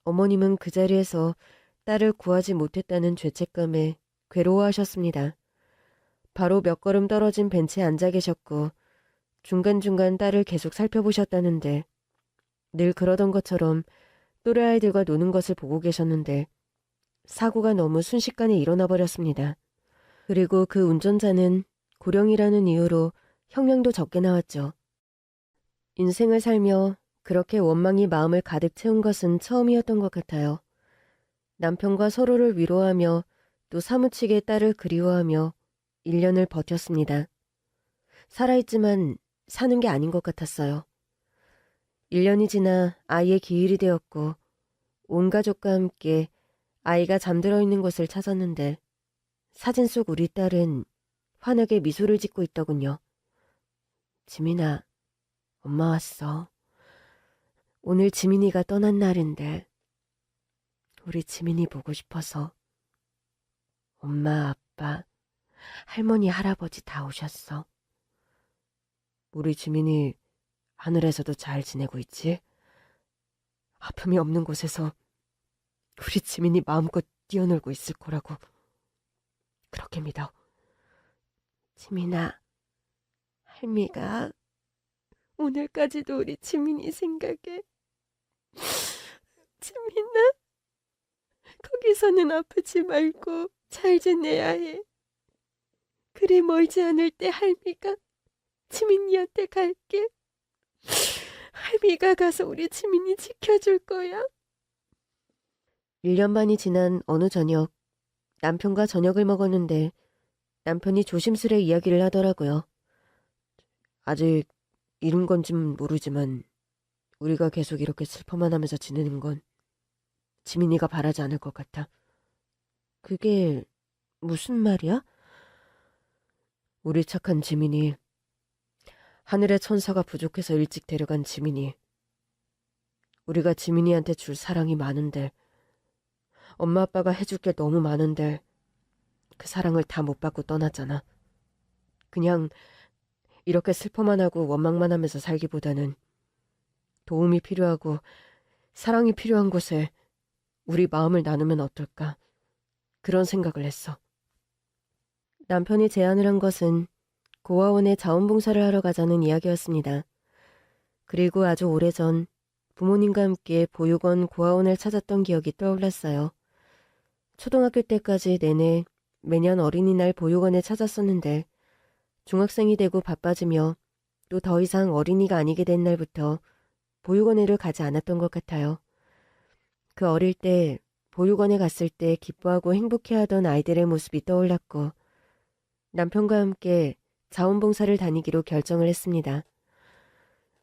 어머님은 그 자리에서 딸을 구하지 못했다는 죄책감에 괴로워하셨습니다. 바로 몇 걸음 떨어진 벤치에 앉아 계셨고 중간중간 딸을 계속 살펴보셨다는데 늘 그러던 것처럼 또래 아이들과 노는 것을 보고 계셨는데 사고가 너무 순식간에 일어나 버렸습니다. 그리고 그 운전자는 고령이라는 이유로 형량도 적게 나왔죠. 인생을 살며 그렇게 원망이 마음을 가득 채운 것은 처음이었던 것 같아요. 남편과 서로를 위로하며 또 사무치게 딸을 그리워하며 1년을 버텼습니다. 살아있지만 사는 게 아닌 것 같았어요. 1년이 지나 아이의 기일이 되었고 온 가족과 함께 아이가 잠들어 있는 곳을 찾았는데 사진 속 우리 딸은 환하게 미소를 짓고 있더군요. 지민아, 엄마 왔어. 오늘 지민이가 떠난 날인데 우리 지민이 보고 싶어서 엄마, 아빠, 할머니, 할아버지 다 오셨어. 우리 지민이 하늘에서도 잘 지내고 있지? 아픔이 없는 곳에서 우리 지민이 마음껏 뛰어놀고 있을 거라고 그렇게 믿어. 지민아, 할미가 오늘까지도 우리 지민이 생각해. 지민아, 거기서는 아프지 말고 잘 지내야 해. 그리 멀지 않을 때 할미가 지민이한테 갈게. 할미가 가서 우리 지민이 지켜줄 거야. 1년 반이 지난 어느 저녁, 남편과 저녁을 먹었는데 남편이 조심스레 이야기를 하더라고요. 아직 이룬 건진 모르지만 우리가 계속 이렇게 슬퍼만 하면서 지내는 건 지민이가 바라지 않을 것 같아. 그게 무슨 말이야? 우리 착한 지민이, 하늘의 천사가 부족해서 일찍 데려간 지민이, 우리가 지민이한테 줄 사랑이 많은데, 엄마 아빠가 해줄 게 너무 많은데 그 사랑을 다 못 받고 떠났잖아. 그냥 이렇게 슬퍼만 하고 원망만 하면서 살기보다는 도움이 필요하고 사랑이 필요한 곳에 우리 마음을 나누면 어떨까? 그런 생각을 했어. 남편이 제안을 한 것은 고아원에 자원봉사를 하러 가자는 이야기였습니다. 그리고 아주 오래전 부모님과 함께 보육원 고아원을 찾았던 기억이 떠올랐어요. 초등학교 때까지 내내 매년 어린이날 보육원에 찾았었는데 중학생이 되고 바빠지며 또 더 이상 어린이가 아니게 된 날부터 보육원에를 가지 않았던 것 같아요. 그 어릴 때 보육원에 갔을 때 기뻐하고 행복해하던 아이들의 모습이 떠올랐고 남편과 함께 자원봉사를 다니기로 결정을 했습니다.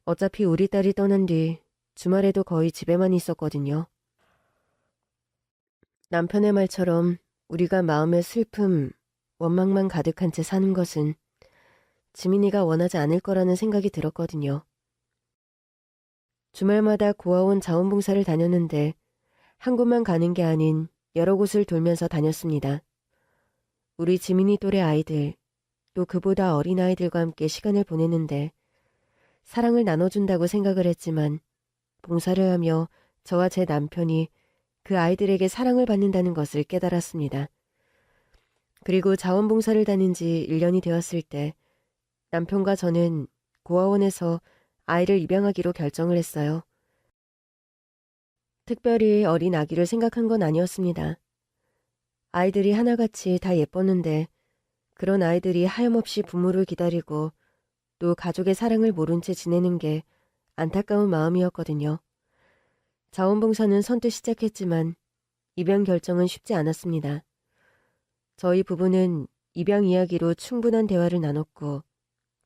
어차피 우리 딸이 떠난 뒤 주말에도 거의 집에만 있었거든요. 남편의 말처럼 우리가 마음에 슬픔, 원망만 가득한 채 사는 것은 지민이가 원하지 않을 거라는 생각이 들었거든요. 주말마다 고아원 자원봉사를 다녔는데 한 곳만 가는 게 아닌 여러 곳을 돌면서 다녔습니다. 우리 지민이 또래 아이들, 또 그보다 어린 아이들과 함께 시간을 보내는데 사랑을 나눠준다고 생각을 했지만 봉사를 하며 저와 제 남편이 그 아이들에게 사랑을 받는다는 것을 깨달았습니다. 그리고 자원봉사를 다닌 지 1년이 되었을 때 남편과 저는 고아원에서 아이를 입양하기로 결정을 했어요. 특별히 어린 아기를 생각한 건 아니었습니다. 아이들이 하나같이 다 예뻤는데 그런 아이들이 하염없이 부모를 기다리고 또 가족의 사랑을 모른 채 지내는 게 안타까운 마음이었거든요. 자원봉사는 선뜻 시작했지만 입양 결정은 쉽지 않았습니다. 저희 부부는 입양 이야기로 충분한 대화를 나눴고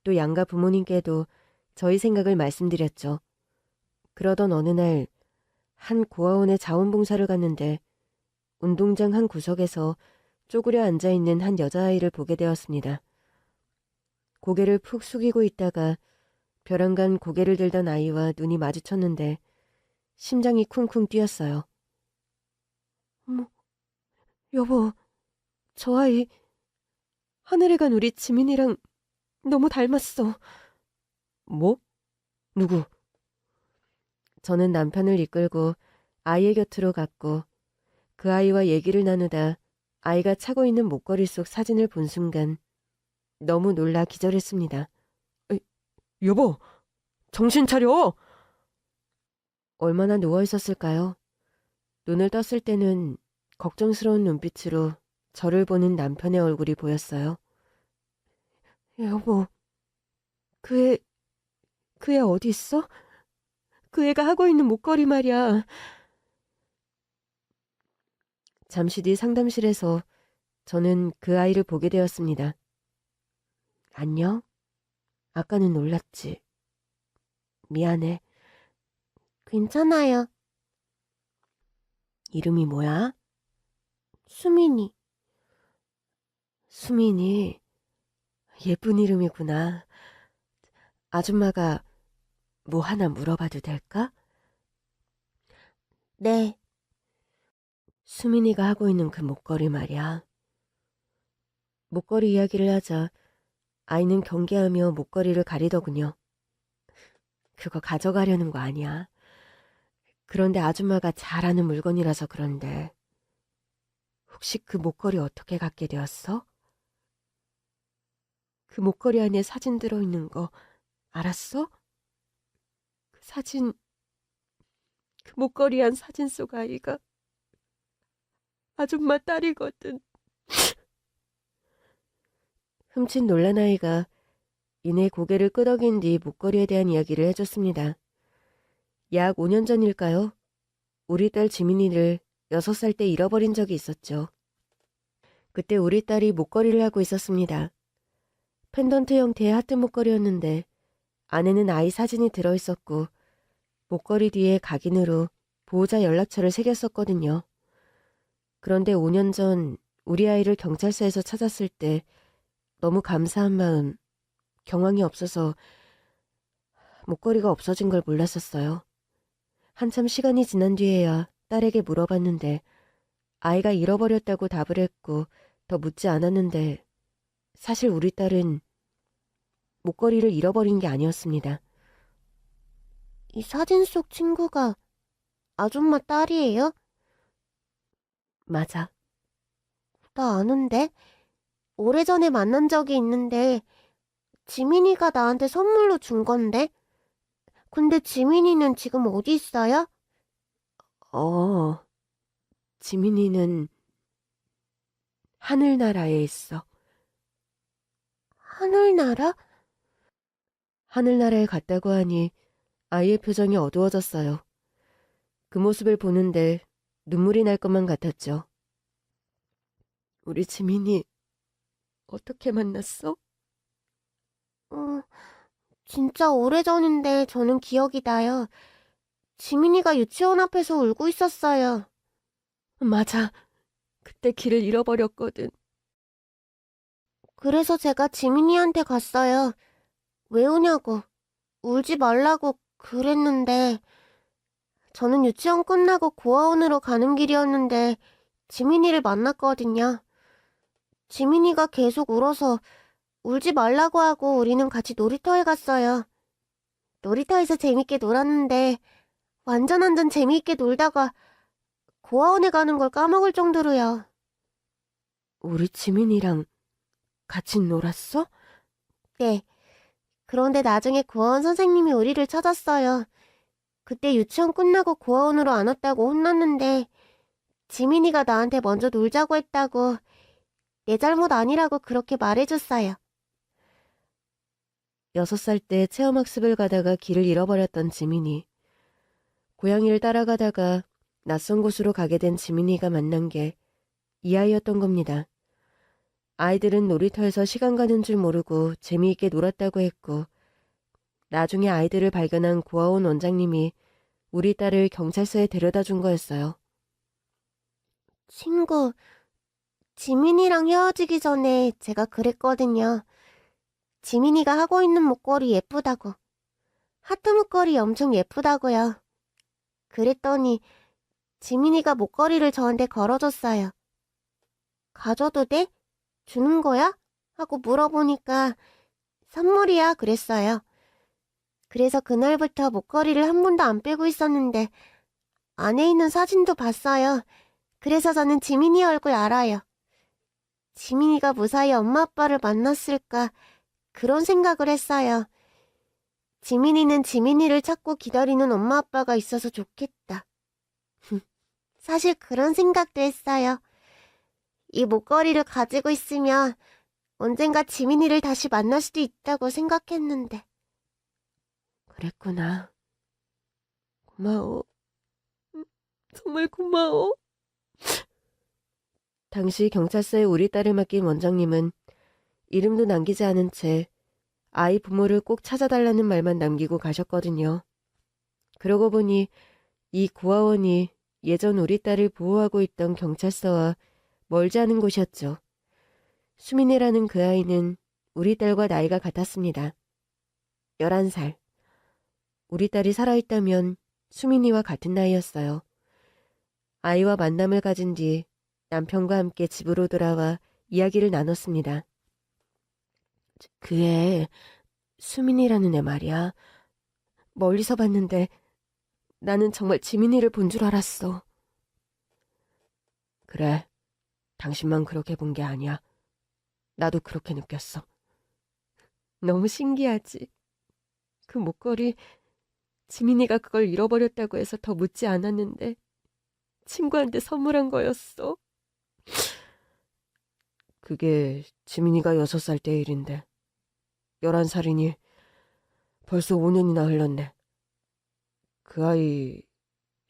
또 양가 부모님께도 저희 생각을 말씀드렸죠. 그러던 어느 날 한 고아원에 자원봉사를 갔는데 운동장 한 구석에서 쪼그려 앉아있는 한 여자아이를 보게 되었습니다. 고개를 푹 숙이고 있다가 벼랑간 고개를 들던 아이와 눈이 마주쳤는데 심장이 쿵쿵 뛰었어요. 어머, 여보, 저 아이 하늘에 간 우리 지민이랑 너무 닮았어. 뭐? 누구? 저는 남편을 이끌고 아이의 곁으로 갔고 그 아이와 얘기를 나누다 아이가 차고 있는 목걸이 속 사진을 본 순간 너무 놀라 기절했습니다. 여보, 정신 차려! 얼마나 누워 있었을까요? 눈을 떴을 때는 걱정스러운 눈빛으로 저를 보는 남편의 얼굴이 보였어요. 여보, 그 애 어디 있어? 그 애가 하고 있는 목걸이 말이야. 잠시 뒤 상담실에서 저는 그 아이를 보게 되었습니다. 안녕? 아까는 놀랐지. 미안해. 괜찮아요. 이름이 뭐야? 수민이. 수민이. 예쁜 이름이구나. 아줌마가 뭐 하나 물어봐도 될까? 네. 수민이가 하고 있는 그 목걸이 말이야. 목걸이 이야기를 하자 아이는 경계하며 목걸이를 가리더군요. 그거 가져가려는 거 아니야. 그런데 아줌마가 잘 아는 물건이라서 그런데 혹시 그 목걸이 어떻게 갖게 되었어? 그 목걸이 안에 사진 들어있는 거 알았어? 그 사진, 그 목걸이 안 사진 속 아이가 아줌마 딸이거든. 흠칫 놀란 아이가 이내 고개를 끄덕인 뒤 목걸이에 대한 이야기를 해줬습니다. 약 5년 전일까요? 우리 딸 지민이를 6살 때 잃어버린 적이 있었죠. 그때 우리 딸이 목걸이를 하고 있었습니다. 펜던트 형태의 하트 목걸이였는데 안에는 아이 사진이 들어있었고 목걸이 뒤에 각인으로 보호자 연락처를 새겼었거든요. 그런데 5년 전 우리 아이를 경찰서에서 찾았을 때 너무 감사한 마음, 경황이 없어서 목걸이가 없어진 걸 몰랐었어요. 한참 시간이 지난 뒤에야 딸에게 물어봤는데 아이가 잃어버렸다고 답을 했고 더 묻지 않았는데 사실 우리 딸은 목걸이를 잃어버린 게 아니었습니다. 이 사진 속 친구가 아줌마 딸이에요? 맞아. 나 아는데. 오래전에 만난 적이 있는데 지민이가 나한테 선물로 준 건데. 근데 지민이는 지금 어디 있어요? 지민이는 하늘나라에 있어. 하늘나라? 하늘나라에 갔다고 하니 아이의 표정이 어두워졌어요. 그 모습을 보는데 눈물이 날 것만 같았죠. 우리 지민이 어떻게 만났어? 진짜 오래전인데 저는 기억이 나요. 지민이가 유치원 앞에서 울고 있었어요. 맞아. 그때 길을 잃어버렸거든. 그래서 제가 지민이한테 갔어요. 왜 우냐고, 울지 말라고 그랬는데, 저는 유치원 끝나고 고아원으로 가는 길이었는데 지민이를 만났거든요. 지민이가 계속 울어서 울지 말라고 하고 우리는 같이 놀이터에 갔어요. 놀이터에서 재밌게 놀았는데 완전 재미있게 놀다가 고아원에 가는 걸 까먹을 정도로요. 우리 지민이랑 같이 놀았어? 네. 그런데 나중에 고아원 선생님이 우리를 찾았어요. 그때 유치원 끝나고 고아원으로 안 왔다고 혼났는데 지민이가 나한테 먼저 놀자고 했다고 내 잘못 아니라고 그렇게 말해줬어요. 6살 때 체험학습을 가다가 길을 잃어버렸던 지민이. 고양이를 따라가다가 낯선 곳으로 가게 된 지민이가 만난 게 이 아이였던 겁니다. 아이들은 놀이터에서 시간 가는 줄 모르고 재미있게 놀았다고 했고, 나중에 아이들을 발견한 고아원 원장님이 우리 딸을 경찰서에 데려다 준 거였어요. 친구, 지민이랑 헤어지기 전에 제가 그랬거든요. 지민이가 하고 있는 목걸이 예쁘다고. 하트 목걸이 엄청 예쁘다고요. 그랬더니 지민이가 목걸이를 저한테 걸어줬어요. 가져도 돼? 주는 거야? 하고 물어보니까 선물이야 그랬어요. 그래서 그날부터 목걸이를 한 번도 안 빼고 있었는데 안에 있는 사진도 봤어요. 그래서 저는 지민이 얼굴 알아요. 지민이가 무사히 엄마 아빠를 만났을까 그런 생각을 했어요. 지민이는 지민이를 찾고 기다리는 엄마 아빠가 있어서 좋겠다. 사실 그런 생각도 했어요. 이 목걸이를 가지고 있으면 언젠가 지민이를 다시 만날 수도 있다고 생각했는데. 그랬구나. 고마워. 정말 고마워. 당시 경찰서에 우리 딸을 맡긴 원장님은 이름도 남기지 않은 채 아이 부모를 꼭 찾아달라는 말만 남기고 가셨거든요. 그러고 보니 이 고아원이 예전 우리 딸을 보호하고 있던 경찰서와 멀지 않은 곳이었죠. 수민이라는 그 아이는 우리 딸과 나이가 같았습니다. 11살. 우리 딸이 살아있다면 수민이와 같은 나이였어요. 아이와 만남을 가진 뒤 남편과 함께 집으로 돌아와 이야기를 나눴습니다. 그 애, 수민이라는 애 말이야. 멀리서 봤는데 나는 정말 지민이를 본 줄 알았어. 그래, 당신만 그렇게 본 게 아니야. 나도 그렇게 느꼈어. 너무 신기하지? 그 목걸이, 지민이가 그걸 잃어버렸다고 해서 더 묻지 않았는데 친구한테 선물한 거였어. 그게 지민이가 6살 때 일인데 11살이니 벌써 5년이나 흘렀네. 그 아이,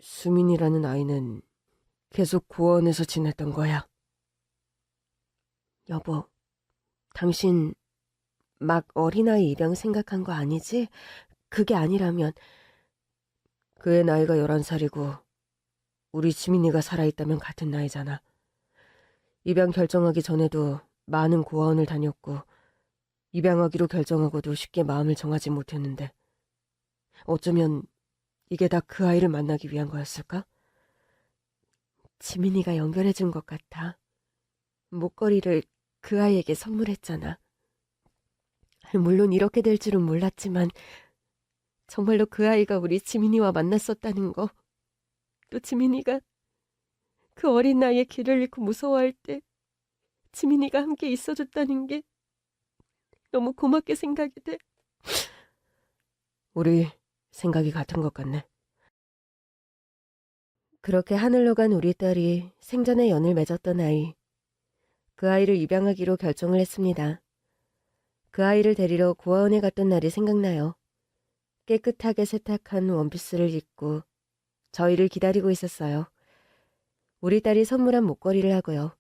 수민이라는 아이는 계속 고아원에서 지냈던 거야. 여보, 당신 막 어린아이 입양 생각한 거 아니지? 그게 아니라면. 그의 나이가 11살이고 우리 지민이가 살아있다면 같은 나이잖아. 입양 결정하기 전에도 많은 고아원을 다녔고 입양하기로 결정하고도 쉽게 마음을 정하지 못했는데 어쩌면 이게 다 그 아이를 만나기 위한 거였을까? 지민이가 연결해준 것 같아. 목걸이를 그 아이에게 선물했잖아. 물론 이렇게 될 줄은 몰랐지만 정말로 그 아이가 우리 지민이와 만났었다는 거, 또 지민이가 그 어린 나이에 길을 잃고 무서워할 때 지민이가 함께 있어줬다는 게 너무 고맙게 생각이 돼. 우리 생각이 같은 것 같네. 그렇게 하늘로 간 우리 딸이 생전에 연을 맺었던 아이. 그 아이를 입양하기로 결정을 했습니다. 그 아이를 데리러 고아원에 갔던 날이 생각나요. 깨끗하게 세탁한 원피스를 입고 저희를 기다리고 있었어요. 우리 딸이 선물한 목걸이를 하고요.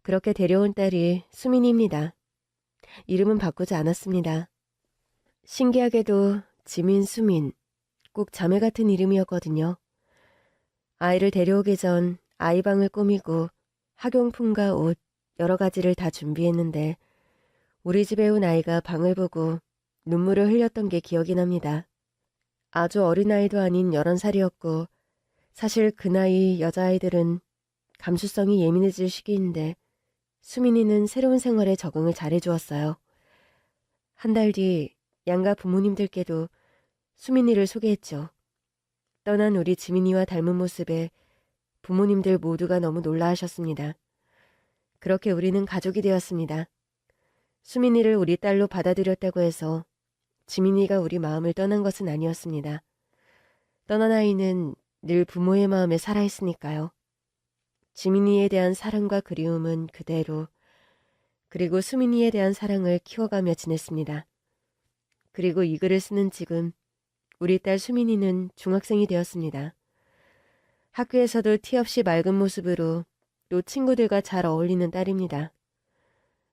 그렇게 데려온 딸이 수민이입니다. 이름은 바꾸지 않았습니다. 신기하게도 지민, 수민, 꼭 자매 같은 이름이었거든요. 아이를 데려오기 전 아이방을 꾸미고 학용품과 옷 여러 가지를 다 준비했는데 우리 집에 온 아이가 방을 보고 눈물을 흘렸던 게 기억이 납니다. 아주 어린아이도 아닌 11살이었고 사실 그 나이 여자아이들은 감수성이 예민해질 시기인데 수민이는 새로운 생활에 적응을 잘해주었어요. 한 달 뒤 양가 부모님들께도 수민이를 소개했죠. 떠난 우리 지민이와 닮은 모습에 부모님들 모두가 너무 놀라하셨습니다. 그렇게 우리는 가족이 되었습니다. 수민이를 우리 딸로 받아들였다고 해서 지민이가 우리 마음을 떠난 것은 아니었습니다. 떠난 아이는 늘 부모의 마음에 살아있으니까요. 지민이에 대한 사랑과 그리움은 그대로, 그리고 수민이에 대한 사랑을 키워가며 지냈습니다. 그리고 이 글을 쓰는 지금 우리 딸 수민이는 중학생이 되었습니다. 학교에서도 티 없이 맑은 모습으로 또 친구들과 잘 어울리는 딸입니다.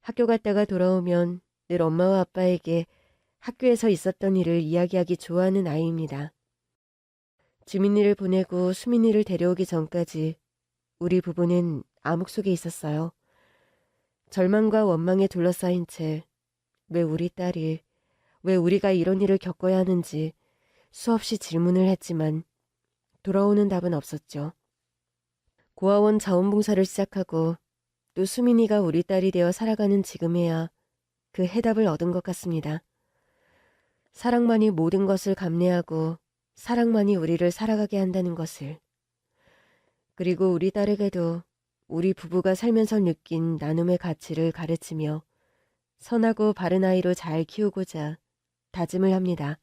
학교 갔다가 돌아오면 늘 엄마와 아빠에게 학교에서 있었던 일을 이야기하기 좋아하는 아이입니다. 지민이를 보내고 수민이를 데려오기 전까지 우리 부부는 암흑 속에 있었어요. 절망과 원망에 둘러싸인 채 왜 우리 딸이, 왜 우리가 이런 일을 겪어야 하는지 수없이 질문을 했지만 돌아오는 답은 없었죠. 고아원 자원봉사를 시작하고 또 수민이가 우리 딸이 되어 살아가는 지금에야 그 해답을 얻은 것 같습니다. 사랑만이 모든 것을 감내하고 사랑만이 우리를 살아가게 한다는 것을. 그리고 우리 딸에게도 우리 부부가 살면서 느낀 나눔의 가치를 가르치며 선하고 바른 아이로 잘 키우고자 다짐을 합니다.